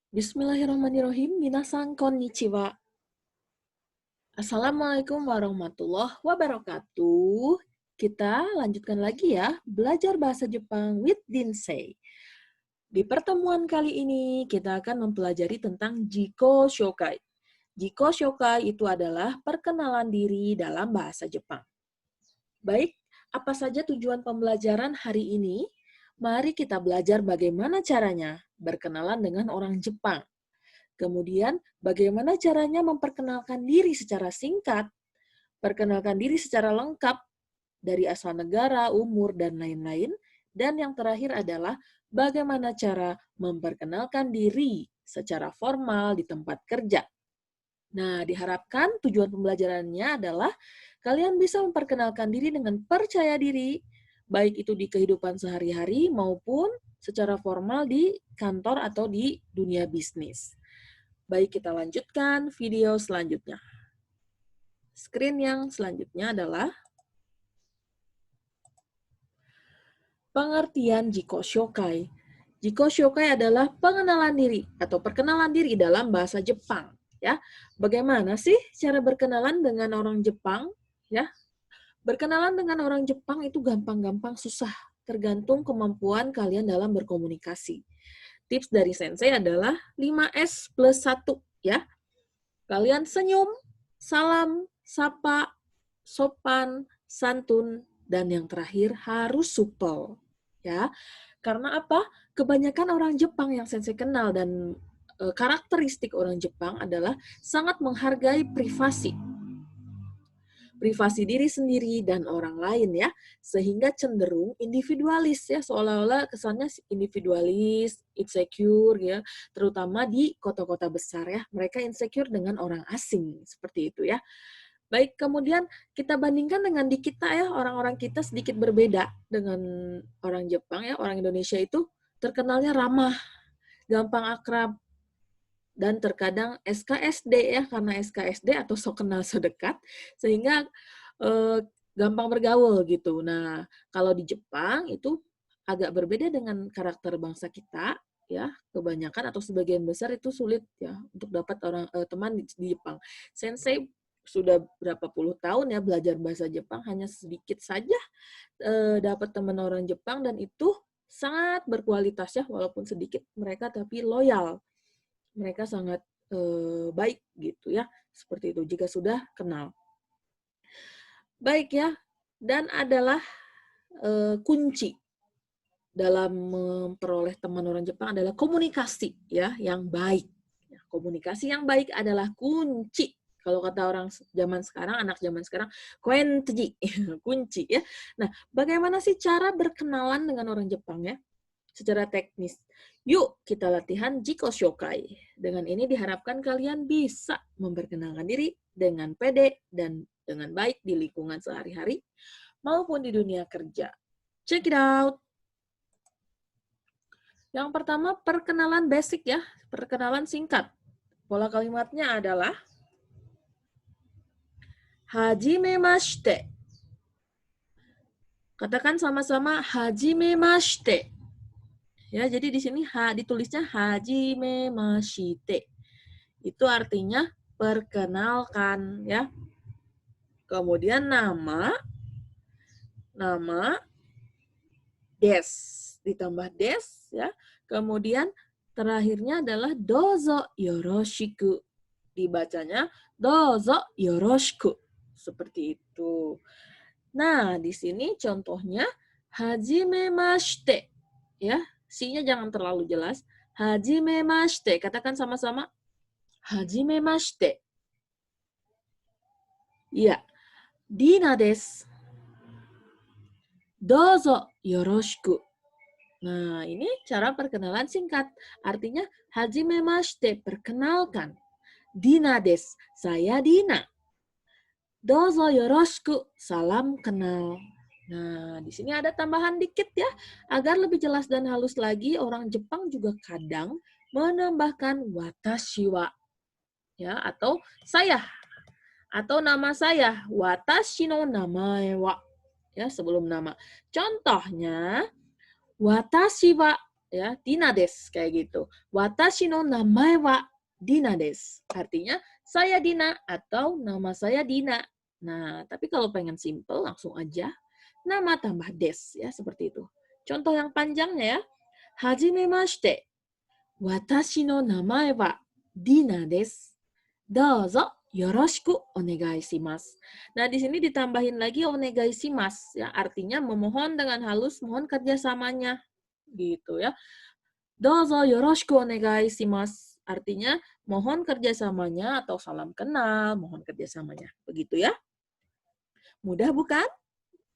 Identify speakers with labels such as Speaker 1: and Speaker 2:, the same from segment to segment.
Speaker 1: Bismillahirrahmanirrahim. Minasan konnichiwa. Assalamualaikum warahmatullahi wabarakatuh. Kita lanjutkan lagi ya, belajar bahasa Jepang with Dinsei. Di pertemuan kali ini, kita akan mempelajari tentang Jiko Shokai. Jiko Shokai itu adalah perkenalan diri dalam bahasa Jepang. Baik, apa saja tujuan pembelajaran hari ini? Mari kita belajar bagaimana caranya berkenalan dengan orang Jepang. Kemudian, bagaimana caranya memperkenalkan diri secara singkat, perkenalkan diri secara lengkap, dari asal negara, umur, dan lain-lain. Dan yang terakhir adalah bagaimana cara memperkenalkan diri secara formal di tempat kerja. Nah, diharapkan tujuan pembelajarannya adalah kalian bisa memperkenalkan diri dengan percaya diri, baik itu di kehidupan sehari-hari maupun secara formal di kantor atau di dunia bisnis. Baik, kita lanjutkan video selanjutnya. Screen yang selanjutnya adalah pengertian Jiko Shokai. Jiko Shokai adalah pengenalan diri atau perkenalan diri dalam bahasa Jepang. Ya, bagaimana sih cara berkenalan dengan orang Jepang? Ya, berkenalan dengan orang Jepang itu gampang-gampang susah, tergantung kemampuan kalian dalam berkomunikasi. Tips dari Sensei adalah 5S plus 1, ya. Kalian senyum, salam, sapa, sopan, santun, dan yang terakhir harus supel. Ya, karena apa? Kebanyakan orang Jepang yang Sensei kenal dan karakteristik orang Jepang adalah sangat menghargai privasi diri sendiri dan orang lain ya, sehingga cenderung individualis ya, seolah-olah kesannya individualis, insecure ya, terutama di kota-kota besar ya, mereka insecure dengan orang asing seperti itu ya. Baik, kemudian kita bandingkan dengan di kita ya, orang-orang kita sedikit berbeda dengan orang Jepang ya, orang Indonesia itu terkenalnya ramah, gampang akrab, dan terkadang SKSD ya, karena SKSD atau sok kenal so dekat, sehingga gampang bergaul gitu. Nah, kalau di Jepang itu agak berbeda dengan karakter bangsa kita ya, kebanyakan atau sebagian besar itu sulit ya untuk dapat teman di Jepang. Sensei sudah berapa puluh tahun ya belajar bahasa Jepang, hanya sedikit saja dapat teman orang Jepang dan itu sangat berkualitas ya, walaupun sedikit mereka tapi loyal. Mereka sangat baik gitu ya, seperti itu jika sudah kenal. Baik ya, dan adalah kunci dalam memperoleh teman orang Jepang adalah komunikasi ya yang baik. Komunikasi yang baik adalah kunci. Kalau kata orang zaman sekarang, anak zaman sekarang, kunci, kunci ya. Nah, bagaimana sih cara berkenalan dengan orang Jepang ya? Secara teknis. Yuk kita latihan Jiko Shokai. Dengan ini diharapkan kalian bisa memperkenalkan diri dengan pede dan dengan baik di lingkungan sehari-hari maupun di dunia kerja. Check it out. Yang pertama, perkenalan basic ya, perkenalan singkat. Pola kalimatnya adalah hajimemashite. Katakan sama-sama hajimemashite. Ya, jadi di sini ditulisnya hajimemashite. Itu artinya perkenalkan ya. Kemudian nama des ditambah des ya. Kemudian terakhirnya adalah dozo yoroshiku. Dibacanya dozo yoroshiku. Seperti itu. Nah, di sini contohnya hajimemashite ya. Si-nya jangan terlalu jelas. Hajimemashite. Katakan sama-sama. Hajimemashite. Iya. Dina desu. Dozo yoroshiku. Nah, ini cara perkenalan singkat. Artinya, hajimemashite, perkenalkan. Dina desu, saya Dina. Dozo yoroshiku, salam kenal. Nah, di sini ada tambahan dikit ya. Agar lebih jelas dan halus lagi, orang Jepang juga kadang menambahkan watashi wa. Ya, atau saya. Atau nama saya. Watashi no namae wa. Ya, sebelum nama. Contohnya, watashi wa ya, Dina desu, kayak gitu. Watashi no namae wa Dina desu. Artinya, saya Dina atau nama saya Dina. Nah, tapi kalau pengen simple, langsung aja nama tambah des, ya, seperti itu. Contoh yang panjangnya ya, hajimemashite, watashi no namae wa Dina desu. Dozo yoroshiku onegai shimasu. Nah, di sini ditambahin lagi onegai shimasu, ya, artinya memohon dengan halus, mohon kerjasamanya, gitu ya. Dozo yoroshiku onegai shimasu. Artinya, mohon kerjasamanya atau salam kenal, mohon kerjasamanya. Begitu ya. Mudah bukan?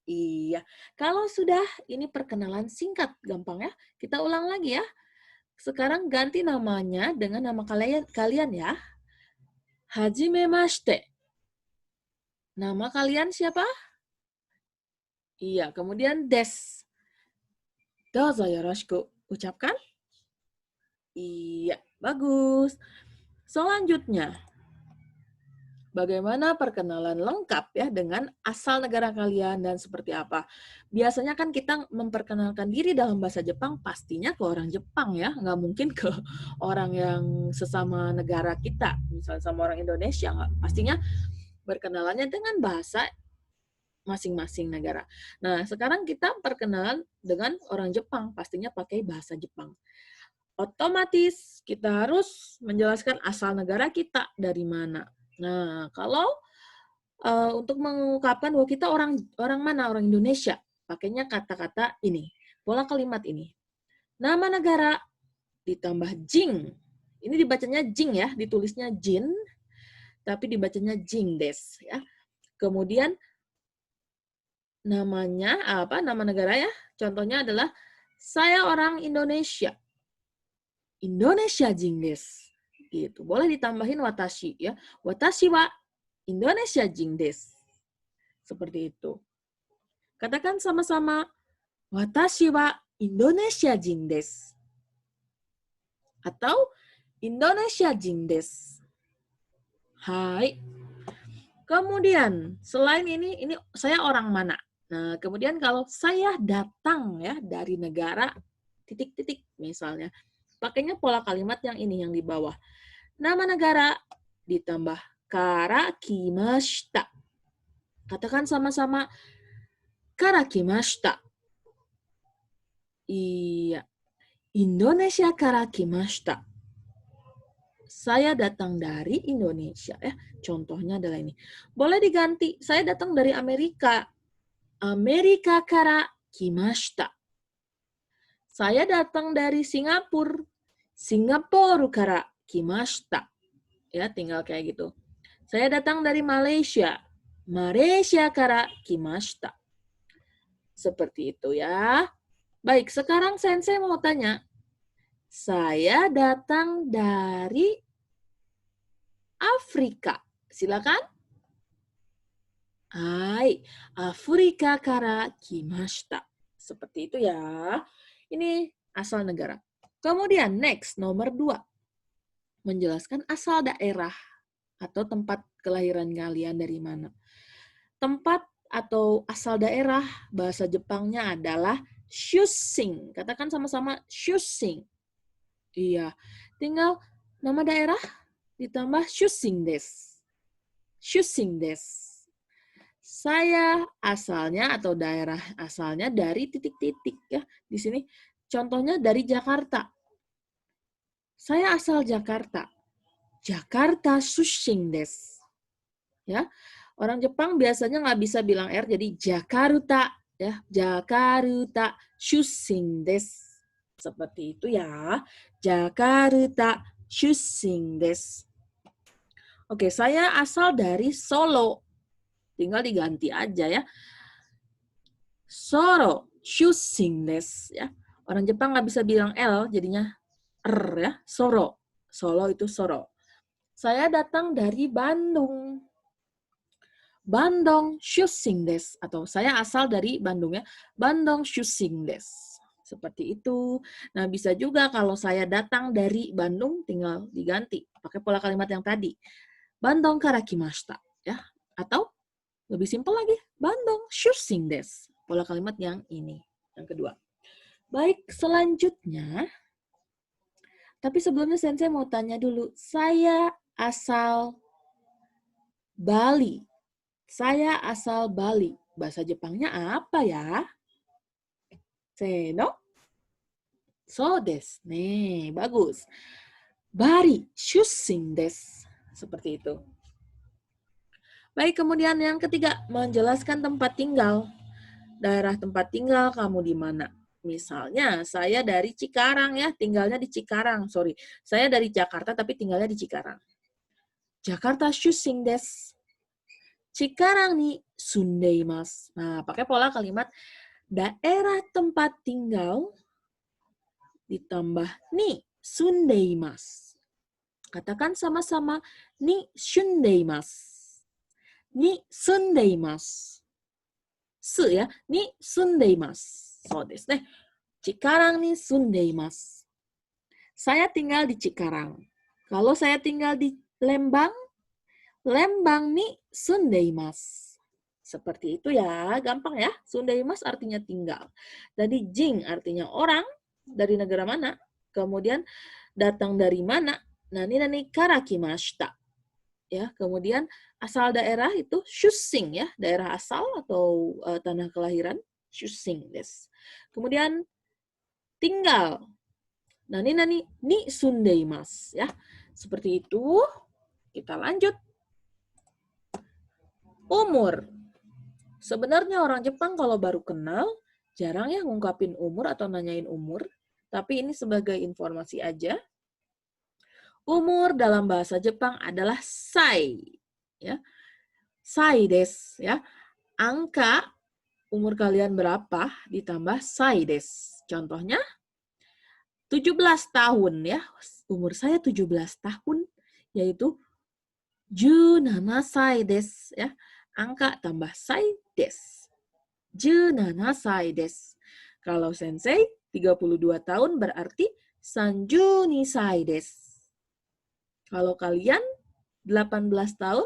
Speaker 1: Iya. Kalau sudah, ini perkenalan singkat, gampang ya. Kita ulang lagi ya. Sekarang ganti namanya dengan nama kalian ya. Hajimemashite. Nama kalian siapa? Iya, kemudian des. Dozo yoroshiku. Ucapkan. Iya, bagus. Selanjutnya, bagaimana perkenalan lengkap ya dengan asal negara kalian dan seperti apa? Biasanya kan kita memperkenalkan diri dalam bahasa Jepang pastinya ke orang Jepang ya, nggak mungkin ke orang yang sesama negara kita, misalnya sama orang Indonesia, nggak. Pastinya berkenalannya dengan bahasa masing-masing negara. Nah, sekarang kita perkenalan dengan orang Jepang, pastinya pakai bahasa Jepang. Otomatis kita harus menjelaskan asal negara kita dari mana. Nah, kalau untuk mengungkapkan bahwa kita orang mana, orang Indonesia, pakainya kata-kata ini, pola kalimat ini. Nama negara ditambah jing. Ini dibacanya jing ya, ditulisnya jin, tapi dibacanya jing des ya. Kemudian namanya apa? Nama negara ya. Contohnya adalah saya orang Indonesia. Indonesia jing desu. Gitu. Boleh ditambahin watashi ya. Watashi wa Indonesia jing desu. Seperti itu. Katakan sama-sama. Watashi wa Indonesia jing desu. Atau Indonesia jing desu. Hai. Kemudian, selain ini saya orang mana? Nah, kemudian kalau saya datang ya dari negara titik-titik misalnya. Pakainya pola kalimat yang ini, yang di bawah. Nama negara ditambah kara kimashita. Katakan sama-sama kara kimashita. Iya. Indonesia kara kimashita. Saya datang dari Indonesia ya. Contohnya adalah ini. Boleh diganti. Saya datang dari Amerika. Amerika kara kimashita. Saya datang dari Singapura. Singapura kara kimashita. Ya, tinggal kayak gitu. Saya datang dari Malaysia. Malaysia kara kimashita. Seperti itu ya. Baik, sekarang Sensei mau tanya. Saya datang dari Afrika. Silakan. Hai, Afrika kara kimashita. Seperti itu ya. Ini asal negara. Kemudian next, nomor 2. Menjelaskan asal daerah atau tempat kelahiran kalian dari mana. Tempat atau asal daerah, bahasa Jepangnya adalah shushin. Katakan sama-sama shushin. Iya, tinggal nama daerah ditambah shushin desu. Shushin desu. Saya asalnya atau daerah asalnya dari titik-titik ya. Di sini contohnya dari Jakarta. Saya asal Jakarta. Jakarta shushin desu. Ya. Orang Jepang biasanya nggak bisa bilang R, jadi Jakarta. Ya. Jakarta shushin desu. Seperti itu ya. Jakarta shushin desu. Oke, saya asal dari Solo. Tinggal diganti aja ya. Soro shushin desu. Ya. Orang Jepang nggak bisa bilang L, jadinya R ya. Soro. Solo itu Soro. Saya datang dari Bandung. Bandung shushin desu. Atau saya asal dari Bandung ya. Bandung shushin desu. Seperti itu. Nah, bisa juga kalau saya datang dari Bandung, tinggal diganti. Pakai pola kalimat yang tadi. Bandung kara kimashita. Ya. Atau lebih simpel lagi. Bandung shushin desu. Pola kalimat yang ini. Yang kedua. Baik, selanjutnya, tapi sebelumnya Sensei mau tanya dulu, saya asal Bali. Saya asal Bali. Bahasa Jepangnya apa ya? Seno? So desu. Nih, bagus. Bali, shushin desu. Seperti itu. Baik, kemudian yang ketiga, menjelaskan tempat tinggal. Daerah tempat tinggal kamu di mana? Misalnya, saya dari Cikarang ya, tinggalnya di Cikarang. Sorry, saya dari Jakarta tapi tinggalnya di Cikarang. Jakarta shushin desu. Cikarang ni sundeimasu. Nah, pakai pola kalimat daerah tempat tinggal ditambah ni sundeimasu. Katakan sama-sama ni sundeimasu. Ni sundeimasu. Su ya, ni sundeimasu. So desu ne. Cikarang ni sundeimasu. Saya tinggal di Cikarang. Kalau saya tinggal di Lembang, Lembang ni sundeimasu. Seperti itu ya, gampang ya. Sundeimasu artinya tinggal. Tadi jing artinya orang, dari negara mana. Kemudian datang dari mana. Nani kara kimashita. Ya, kemudian asal daerah itu shushin ya, daerah asal atau tanah kelahiran, shushin desu. Kemudian tinggal. Nani ni sundeimasu ya. Seperti itu. Kita lanjut. Umur. Sebenarnya orang Jepang kalau baru kenal jarang ya ngungkapin umur atau nanyain umur, tapi ini sebagai informasi aja. Umur dalam bahasa Jepang adalah sai. Ya. Sai desu ya. Angka umur kalian berapa ditambah sai desu. Contohnya 17 tahun ya. Umur saya 17 tahun yaitu 17 sai desu ya. Angka tambah sai desu. 17 sai desu. Kalau sensei 32 tahun berarti 32 sai desu. Kalau kalian 18 tahun,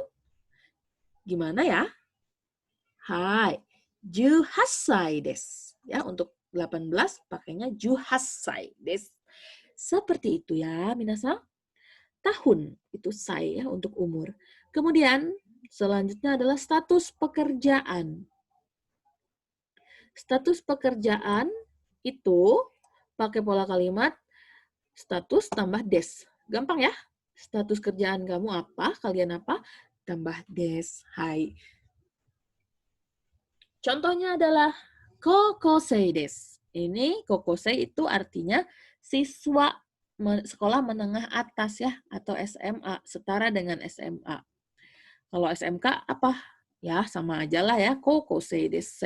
Speaker 1: gimana ya? Hai, 18 sai desu. Ya, untuk 18 pakainya 18 sai desu. Seperti itu ya, minasan. Tahun itu sai ya untuk umur. Kemudian selanjutnya adalah status pekerjaan. Status pekerjaan itu pakai pola kalimat status tambah des. Gampang ya? Status kerjaan kamu apa, kalian apa, tambah des, hai. Contohnya adalah kokosei desu. Ini kokosei itu artinya siswa sekolah menengah atas ya, atau SMA, setara dengan SMA. Kalau SMK apa? Ya sama aja lah ya, kokosei desu.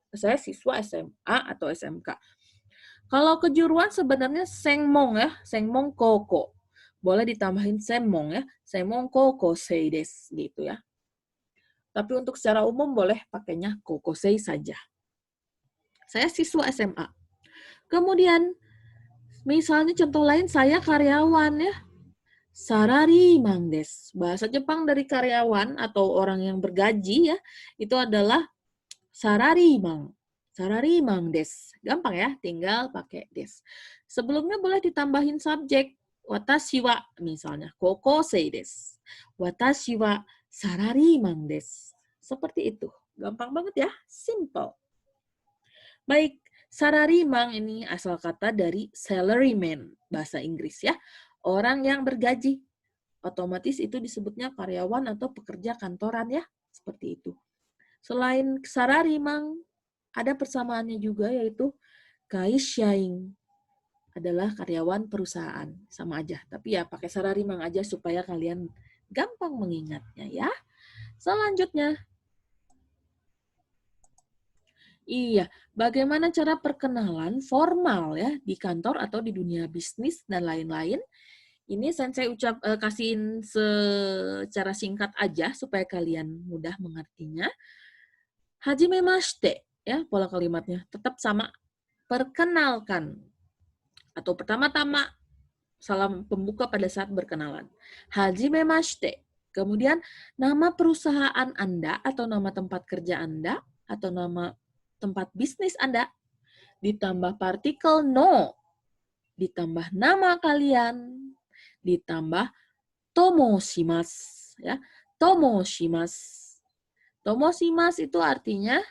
Speaker 1: Saya siswa SMA atau SMK. Kalau kejuruan sebenarnya sengmong ya, sengmong koko. Boleh ditambahin senmong ya, senmong kokosei desu gitu ya. Tapi untuk secara umum boleh pakainya kokosei saja. Saya siswa SMA. Kemudian misalnya contoh lain saya karyawan ya. Sarariman desu. Bahasa Jepang dari karyawan atau orang yang bergaji ya, itu adalah sarariman. Sarariman desu. Gampang ya, tinggal pakai desu. Sebelumnya boleh ditambahin subjek. Watashi wa misalnya kokosei desu. Watashi wa sarariman desu. Seperti itu. Gampang banget ya, simple. Baik, sarariman ini asal kata dari salaryman, bahasa Inggris ya. Orang yang bergaji. Otomatis itu disebutnya karyawan atau pekerja kantoran ya. Seperti itu. Selain sarariman, ada persamaannya juga yaitu kaisyain adalah karyawan perusahaan. Sama aja. Tapi ya pakai sarariman aja supaya kalian gampang mengingatnya ya. Selanjutnya. Iya, bagaimana cara perkenalan formal ya di kantor atau di dunia bisnis dan lain-lain. Ini saya kasihin secara singkat aja supaya kalian mudah mengertinya. Hajimemashite ya pola kalimatnya tetap sama, perkenalkan atau pertama-tama salam pembuka pada saat berkenalan. Hajimemashite. Kemudian nama perusahaan Anda atau nama tempat kerja Anda atau nama tempat bisnis Anda ditambah partikel no, ditambah nama kalian, ditambah tomo shimasu. Ya, tomo shimasu. Tomo shimasu itu artinya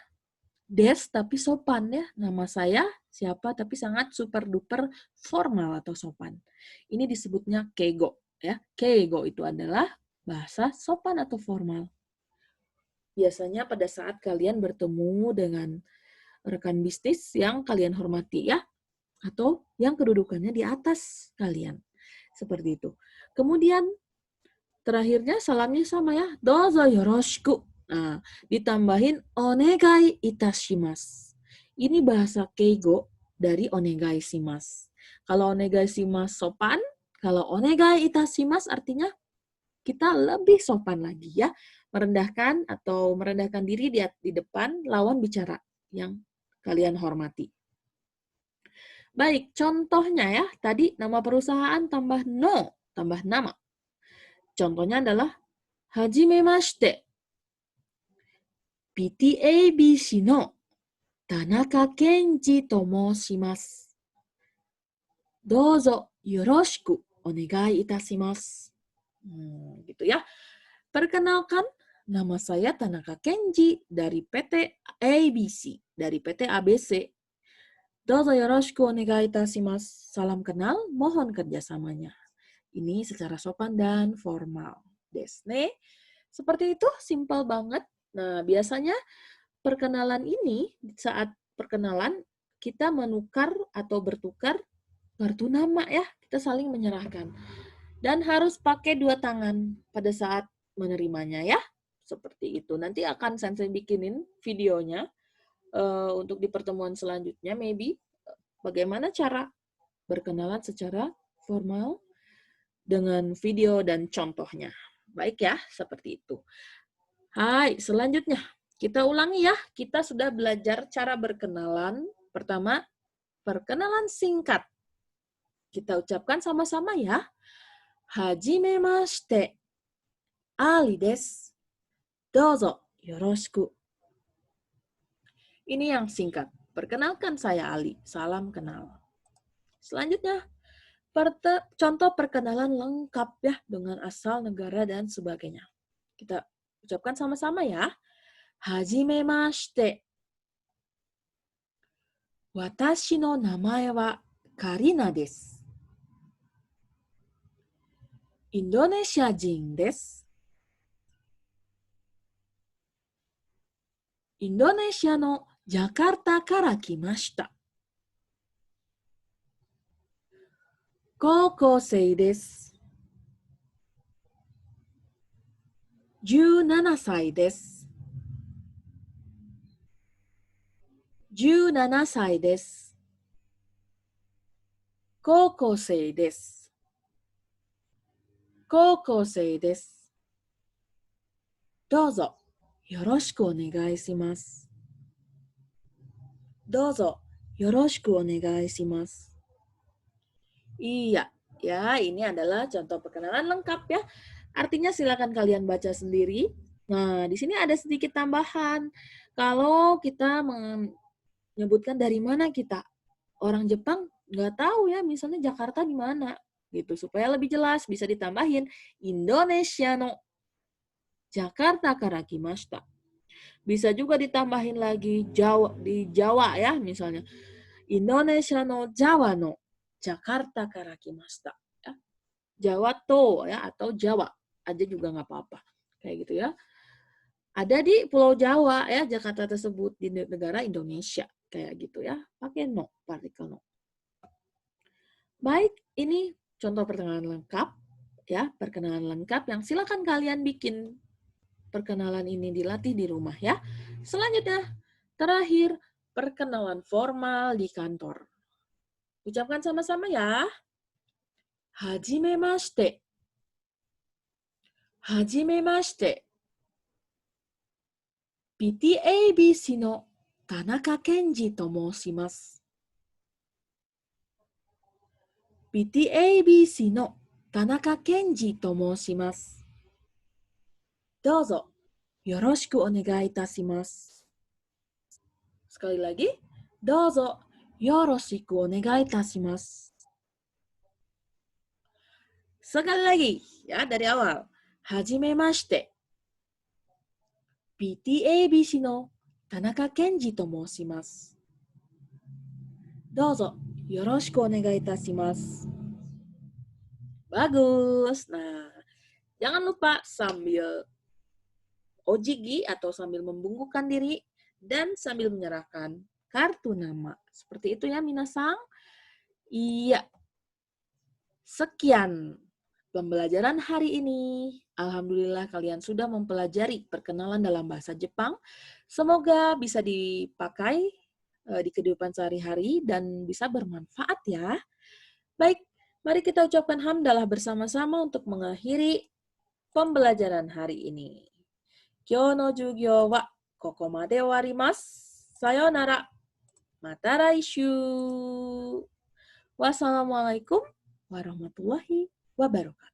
Speaker 1: des tapi sopan ya. Nama saya siapa tapi sangat super duper formal atau sopan. Ini disebutnya keigo ya. Keigo itu adalah bahasa sopan atau formal. Biasanya pada saat kalian bertemu dengan rekan bisnis yang kalian hormati ya, atau yang kedudukannya di atas kalian. Seperti itu. Kemudian terakhirnya salamnya sama ya, dozo yoroshiku. Nah, ditambahin onegai itashimasu. Ini bahasa keigo dari onegai shimasu. Kalau onegai shimasu sopan, kalau onegai itashimasu artinya kita lebih sopan lagi ya, merendahkan atau merendahkan diri di depan lawan bicara yang kalian hormati. Baik, contohnya ya, tadi nama perusahaan tambah no, tambah nama. Contohnya adalah hajimemashite. PTABC no Tanaka Kenji to moshimasu. Dozo yoroshiku onegai itashimasu. Gitu ya. Perkenalkan, nama saya Tanaka Kenji dari PT ABC, dari PT ABC. Dozo yoroshiku onegai itashimasu. Salam kenal, mohon kerjasamanya. Ini secara sopan dan formal. Desne. Seperti itu, simpel banget. Nah, biasanya perkenalan ini, saat perkenalan, kita menukar atau bertukar kartu nama ya. Kita saling menyerahkan. Dan harus pakai 2 tangan pada saat menerimanya ya. Seperti itu. Nanti akan saya bikinin videonya untuk di pertemuan selanjutnya, maybe. Bagaimana cara berkenalan secara formal dengan video dan contohnya. Baik ya, seperti itu. Hai, selanjutnya kita ulangi ya. Kita sudah belajar cara berkenalan. Pertama, perkenalan singkat. Kita ucapkan sama-sama ya. Hajimemashite. Ali desu. Dozo yoroshiku. Ini yang singkat. Perkenalkan saya Ali. Salam kenal. Selanjutnya, contoh perkenalan lengkap ya dengan asal, negara, dan sebagainya. Kita ucapkan sama-sama ya. Hajimemashite. Watashi no namae wa Karina desu. Indonesia jin desu. Indonesia no Jakarta kara kimashita. Kokousei desu. 17歳です。17歳です。高校生です。高校生です。どうぞよろしくお願いします。どうぞよろしくお願いします。Iya, ya ini adalah contoh perkenalan lengkap ya. Artinya silakan kalian baca sendiri. Nah, di sini ada sedikit tambahan. Kalau kita menyebutkan dari mana kita, orang Jepang nggak tahu ya, misalnya Jakarta di mana, gitu. Supaya lebih jelas bisa ditambahin Indonesia no Jakarta kara kimashita. Bisa juga ditambahin lagi Jawa, di Jawa ya, misalnya Indonesia no Jawa no Jakarta kara kimashita. Ya. Jawa to ya atau Jawa aja juga nggak apa-apa. Kayak gitu ya. Ada di Pulau Jawa ya Jakarta tersebut di negara Indonesia kayak gitu ya. Pakai no, partikel no. Baik, ini contoh perkenalan lengkap ya, perkenalan lengkap yang silakan kalian bikin perkenalan ini dilatih di rumah ya. Selanjutnya, terakhir perkenalan formal di kantor. Ucapkan sama-sama ya. Hajimemashite. Hajimemashite. PTABC no Tanaka Kenji to moshimasu. PTABC no Tanaka Kenji to moshimasu. どうぞよろしくお願いいたします。Sekali lagi, どうぞ yoroshiku onegai itashimasu. Sekali lagi, ya dari awal. Hajimemashite. PTABC の田中健二と申します。どうぞよろしくお願いいたします。Bagus. Nah, jangan lupa sambil ojigi atau sambil membungkukkan diri dan sambil menyerahkan kartu nama. Seperti itu ya, minasang. Iya. Sekian pembelajaran hari ini. Alhamdulillah kalian sudah mempelajari perkenalan dalam bahasa Jepang. Semoga bisa dipakai di kehidupan sehari-hari dan bisa bermanfaat ya. Baik, mari kita ucapkan hamdalah bersama-sama untuk mengakhiri pembelajaran hari ini. Kyou no jugyo wa koko made owarimasu. Sayonara. Mata laishu. Wassalamualaikum warahmatullahi wabarakatuh.